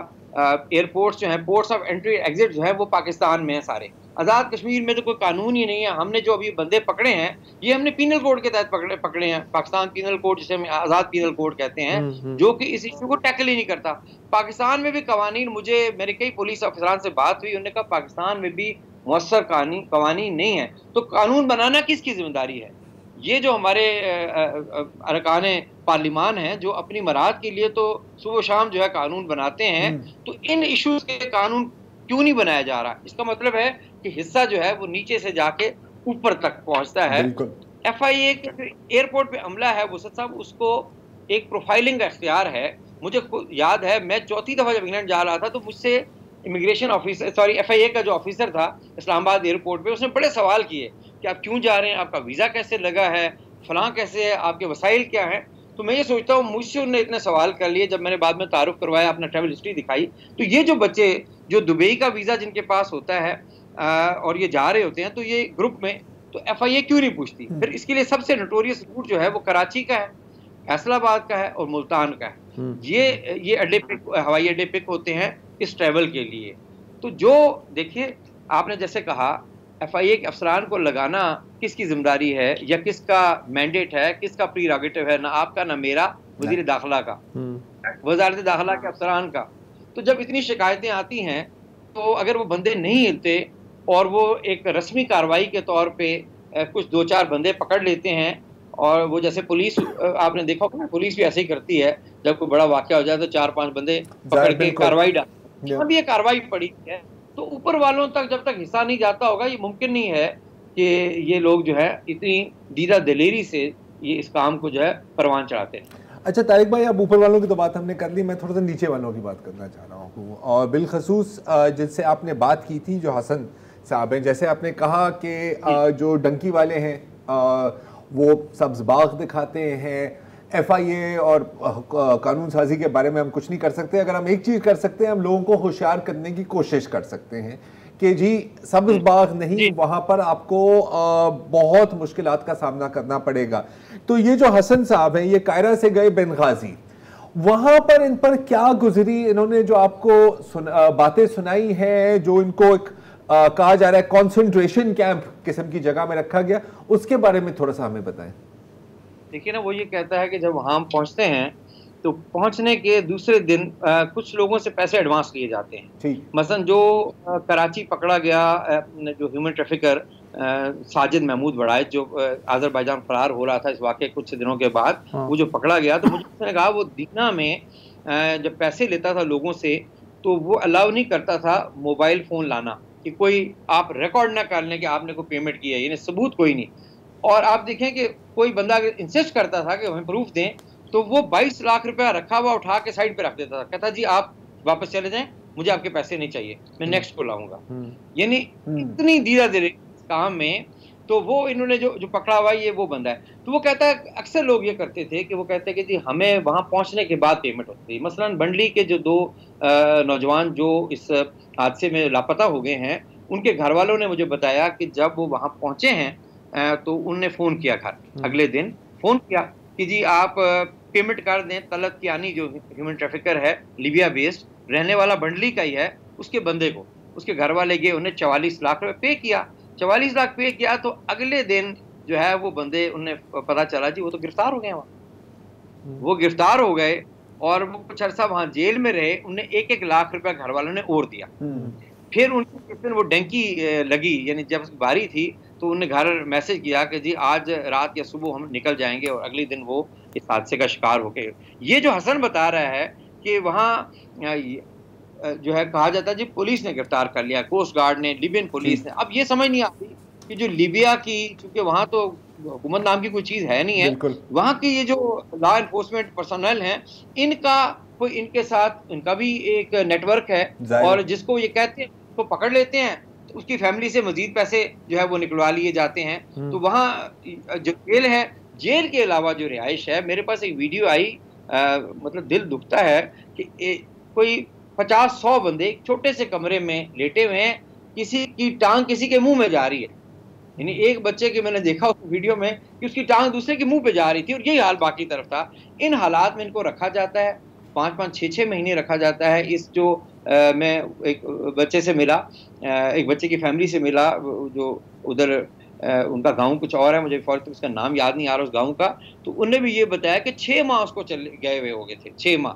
एयरपोर्ट्स जो हैं, पोर्ट्स ऑफ एंट्री एग्जिट जो है वो पाकिस्तान में है सारे। आज़ाद कश्मीर में तो कोई कानून ही नहीं है। हमने जो अभी बंदे पकड़े हैं ये हमने पीनल कोड के तहत पकड़े हैं, पाकिस्तान पीनल कोड जिसे हम आज़ाद पीनल कोड कहते हैं, जो कि इस इशू को टैकल ही नहीं करता। पाकिस्तान में भी कवानीन, मुझे मेरे कई पुलिस अफसरान से बात हुई, उन्होंने कहा पाकिस्तान में भी मुअस्सर कवानीन नहीं है, तो कानून बनाना किसकी जिम्मेदारी है? ये जो हमारे अरकान पार्लिमान हैं जो अपनी मराद के लिए तो सुबह शाम जो है कानून बनाते हैं, तो इन इश्यूज के कानून क्यों नहीं बनाया जा रहा? इसका मतलब है कि हिस्सा जो है वो नीचे से जाके ऊपर तक पहुंचता है। FIA के एयरपोर्ट पे अमला है वो साहब, उसको एक प्रोफाइलिंग का इख्तियार है। मुझे याद है मैं चौथी दफ़ा जब इंग्लैंड जा रहा था तो मुझसे इमिग्रेशन ऑफिसर, सॉरी FIA का जो ऑफिसर था इस्लामाबाद एयरपोर्ट पे, उसने बड़े सवाल किए कि आप क्यों जा रहे हैं, आपका वीज़ा कैसे लगा है, फलां कैसे है, आपके वसाइल क्या हैं। तो मैं ये सोचता हूँ मुझसे उन्होंने इतने सवाल कर लिए। जब मैंने बाद में तारुफ करवाया, अपना ट्रैवल हिस्ट्री दिखाई, तो ये जो बच्चे जो दुबई का वीज़ा जिनके पास होता है और ये जा रहे होते हैं, तो ये ग्रुप में, तो FIA क्यों नहीं पूछती? फिर इसके लिए सबसे नोटोरियस रूट जो है वो कराची का है, फैसलाबाद का है और मुल्तान का है। ये अड्डे पिक, हवाई अड्डे पिक होते हैं इस ट्रैवल के लिए। तो जो देखिए आपने जैसे कहा FIA के अफसरान को लगाना किसकी जिम्मेदारी है या किसका मैंडेट है, किसका प्रीरोगेटिव है? ना आपका ना मेरा, वज़ीर दाखिला का, वज़ारत दाखिला के अफसरान का। तो जब इतनी शिकायतें आती हैं तो अगर वो बंदे नहीं हिलते और वो एक रस्मी कार्रवाई के तौर पे कुछ 2-4 बंदे पकड़ लेते हैं, और वो जैसे पुलिस आपने देखा होगा, पुलिस भी ऐसे ही करती है, जब कोई बड़ा वाक़या हो जाए तो 4-5 बंदे पकड़ के कार्रवाई डालते हैं। अब ये कार्रवाई पड़ी है, तो ऊपर वालों तक जब तक हिस्सा नहीं जाता होगा, ये मुमकिन नहीं है कि ये लोग जो है इतनी दीदा दिलेरी से ये इस काम को जो है परवान चढ़ाते हैं। अच्छा तारिक भाई, अब ऊपर वालों की तो बात हमने कर ली, मैं थोड़ा सा नीचे वालों की बात करना चाह रहा हूँ, और बिलखसूस जिनसे आपने बात की थी, जो हसन साहब हैं, जैसे आपने कहा कि जो डंकी वाले हैं वो सब्ज बाग दिखाते हैं। FIA और कानून साजी के बारे में हम कुछ नहीं कर सकते। अगर हम एक चीज़ कर सकते हैं, हम लोगों को होशियार करने की कोशिश कर सकते हैं कि जी सब्ज बाग नहीं, वहाँ पर आपको बहुत मुश्किलात का सामना करना पड़ेगा। तो ये जो हसन साहब हैं, ये कायरा से गए बेनगाजी, वहाँ पर इन पर क्या गुजरी, इन्होंने जो आपको बातें सुनाई हैं, जो इनको एक कहा जा रहा है कॉन्सेंट्रेशन कैंप किस्म की जगह में रखा गया, उसके बारे में थोड़ा सा हमें बताएं। देखिए ना, वो ये कहता है कि जब वहाँ हम पहुँचते हैं तो पहुँचने के दूसरे दिन कुछ लोगों से पैसे एडवांस लिए जाते हैं। मसलन जो कराची पकड़ा गया जो ह्यूमन ट्रैफिकर साजिद महमूद बड़ाइच, जो आज़रबाईजान फरार हो रहा था इस वाक़े कुछ दिनों के बाद, वो जो पकड़ा गया, तो मुझे उसने कहा वो दीना में जब पैसे लेता था लोगों से तो वो अलाउ नहीं करता था मोबाइल फ़ोन लाना, कि कोई आप रिकॉर्ड ना कर लें कि आपने कोई पेमेंट की है, यानी सबूत कोई नहीं। और आप देखें कि कोई बंदा अगर इंसिस्ट करता था कि हमें प्रूफ दें, तो वो 22 लाख रुपया रखा हुआ उठा के साइड पे रख देता था, कहता जी आप वापस चले जाएं, मुझे आपके पैसे नहीं चाहिए, मैं नेक्स्ट को लाऊंगा। यानी इतनी धीरे धीरे काम में, तो वो इन्होंने जो पकड़ा हुआ ये वो बंदा है। तो वो कहता है अक्सर लोग ये करते थे कि वो कहते हैं कि जी हमें वहाँ पहुँचने के बाद पेमेंट होती है। मसलन बंडली के जो 2 नौजवान जो इस हादसे में लापता हो गए हैं, उनके घर वालों ने मुझे बताया कि जब वो वहाँ पहुँचे हैं तो उनने फ़ोन किया घर, अगले दिन फ़ोन किया कि जी आप पेमेंट कर दें, तलत कियानी जो ह्यूमन ट्रैफिकर है लिबिया बेस्ड, रहने वाला बंडली का ही है, उसके बंदे को। उसके घर वाले गए, उन्हें 44 लाख रुपए पे किया। 44 लाख पे किया तो अगले दिन जो है वो बंदे, उन्हें पता चला जी वो तो गिरफ्तार हो गए वहाँ। वो गिरफ्तार हो गए और वो कुछ अर्सा वहाँ जेल में रहे। उन्हें 1-1 लाख रुपया घर वालों ने और दिया। फिर उनको वो डंकी लगी, यानी जब बारी थी तो उन्हें घर मैसेज किया कि जी आज रात या सुबह हम निकल जाएंगे, और अगले दिन वो इस हादसे का शिकार हो गए। ये जो हसन बता रहा है कि वहाँ जो है कहा जाता है जी पुलिस ने गिरफ्तार कर लिया, कोस्ट गार्ड ने, लीबियन पुलिस ने। अब ये समझ नहीं आती कि जो लीबिया की, चूंकि वहाँ तो हुकूमत नाम की कोई चीज है नहीं है, वहाँ की ये जो लॉ एनफोर्समेंट पर्सनल हैं, इनका कोई इनके साथ इनका भी एक नेटवर्क है, और जिसको ये कहते हैं तो पकड़ लेते हैं तो उसकी फैमिली से मजीद पैसे जो है वो निकलवा लिए जाते हैं। तो वहाँ जो जेल है, जेल के अलावा जो रिहाइश है, मेरे पास एक वीडियो आई, मतलब दिल दुखता है कि कोई 50-100 बंदे एक छोटे से कमरे में लेटे हुए हैं, किसी की टांग किसी के मुंह में जा रही है। यानी एक बच्चे के मैंने देखा उस वीडियो में कि उसकी टांग दूसरे के मुंह पे जा रही थी, और यही हाल बाकी तरफ था। इन हालात में इनको रखा जाता है, 5-5, 6-6 महीने रखा जाता है। इस जो मैं एक बच्चे से मिला, एक बच्चे की फैमिली से मिला, जो उधर उनका गांव कुछ और है, मुझे फौरन उसका नाम याद नहीं आ रहा उस गांव का, तो उन्हें भी ये बताया कि 6 माह उसको चले गए हुए हो गए थे, 6 माह।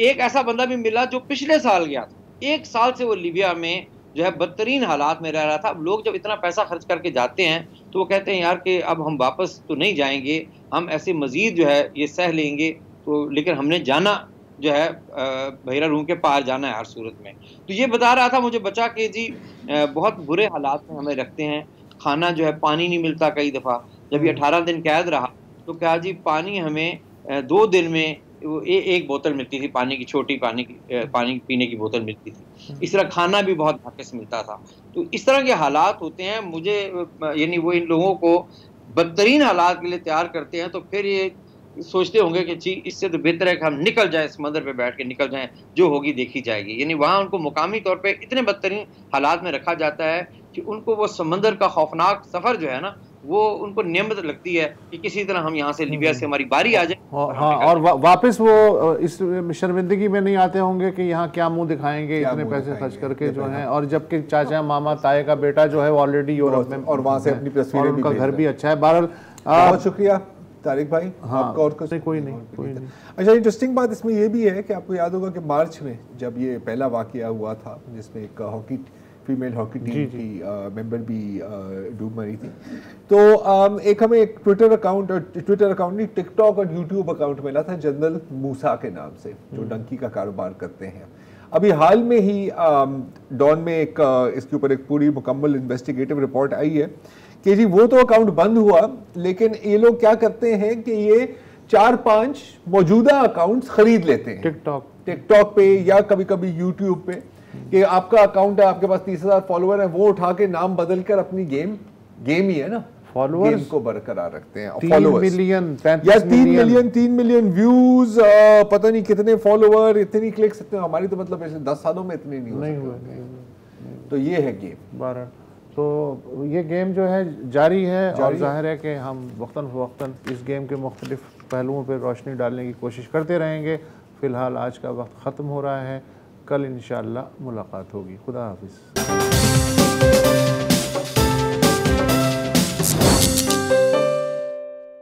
एक ऐसा बंदा भी मिला जो पिछले साल गया था, 1 साल से वो लीबिया में जो है बदतरीन हालात में रह रहा था। अब लोग जब इतना पैसा खर्च करके जाते हैं तो वो कहते हैं यार कि अब हम वापस तो नहीं जाएंगे, हम ऐसे मजीद जो है ये सह लेंगे, तो लेकिन हमने जाना जो है बहिरा रूम के पार जाना है हर सूरत में। तो ये बता रहा था मुझे बचा के जी बहुत बुरे हालात में हमें रखते हैं, खाना जो है पानी नहीं मिलता। कई दफ़ा जब ये 18 दिन कैद रहा तो कहा जी पानी हमें 2 दिन में एक बोतल मिलती थी पानी की, छोटी पानी पीने की बोतल मिलती थी। इस तरह खाना भी बहुत भाग्य से मिलता था। तो इस तरह के हालात होते हैं। मुझे यानी वो इन लोगों को बदतरीन हालात के लिए तैयार करते हैं, तो फिर ये सोचते होंगे कि जी इससे तो बेहतर है कि हम निकल जाएं, समंदर पे बैठ के निकल जाएं, जो होगी देखी जाएगी। यानी वहाँ उनको मुकामी तौर पे इतने बदतरीन हालात में रखा जाता है कि उनको वो समंदर का खौफनाक सफ़र जो है ना, वो उनको नेमत लगती है कि किसी तरह हम यहाँ से लीबिया से हमारी बारी आ जाए। हाँ, और वापस वो इस शर्मिंदगी में नहीं आते होंगे कि यहाँ क्या मुंह दिखाएंगे इतने पैसे खर्च करके जो हैं, और जबकि चाचा मामा ताए का बेटा जो है वो ऑलरेडी यूरोप में, और वहाँ से अपनी तस्वीरें, उनका घर भी अच्छा है। बहरहाल बहुत शुक्रिया तारिक भाई। हाँ, आपका और कुछ कोई नहीं। अच्छा, इंटरेस्टिंग बात इसमें ये भी है कि आपको याद होगा कि मार्च में जब ये पहला वाकया हुआ था जिसमें एक फीमेल हॉकी टीम की मेंबर भी डूब मरी थी, तो एक हमें एक ट्विटर अकाउंट नहीं, टिकटॉक और यूट्यूब अकाउंट मिला था जनरल मूसा के नाम से, जो डंकी का कारोबार करते हैं। अभी हाल में ही डॉन में एक इसके ऊपर एक पूरी मुकम्मल इन्वेस्टिगेटिव रिपोर्ट आई है कि जी वो तो अकाउंट बंद हुआ, लेकिन ये लोग क्या करते हैं कि ये 4-5 मौजूदा अकाउंट्स खरीद लेते हैं टिकटॉक पे या कभी कभी यूट्यूब पे, कि आपका अकाउंट है, आपके पास 30,000 फॉलोअर है, वो उठा के नाम बदल कर अपनी गेम ही है ना, फॉलोअर्स को बरकरार रखते हैं। 3 मिलियन 3 मिलियन व्यूज, पता नहीं कितने फॉलोअर, इतनी क्लिक्स, इतने, हमारी तो मतलब ऐसे 10 सालों में इतने नहीं हुए। तो ये है गेम। तो ये गेम जो है जारी है, और जाहिर है कि हम वक्तन फ़वक्तन इस गेम के मुख्तलिफ पहलुओं पर रोशनी डालने की कोशिश करते रहेंगे। फ़िलहाल आज का वक्त ख़त्म हो रहा है, कल इंशाअल्लाह मुलाकात होगी। खुदा हाफिज़।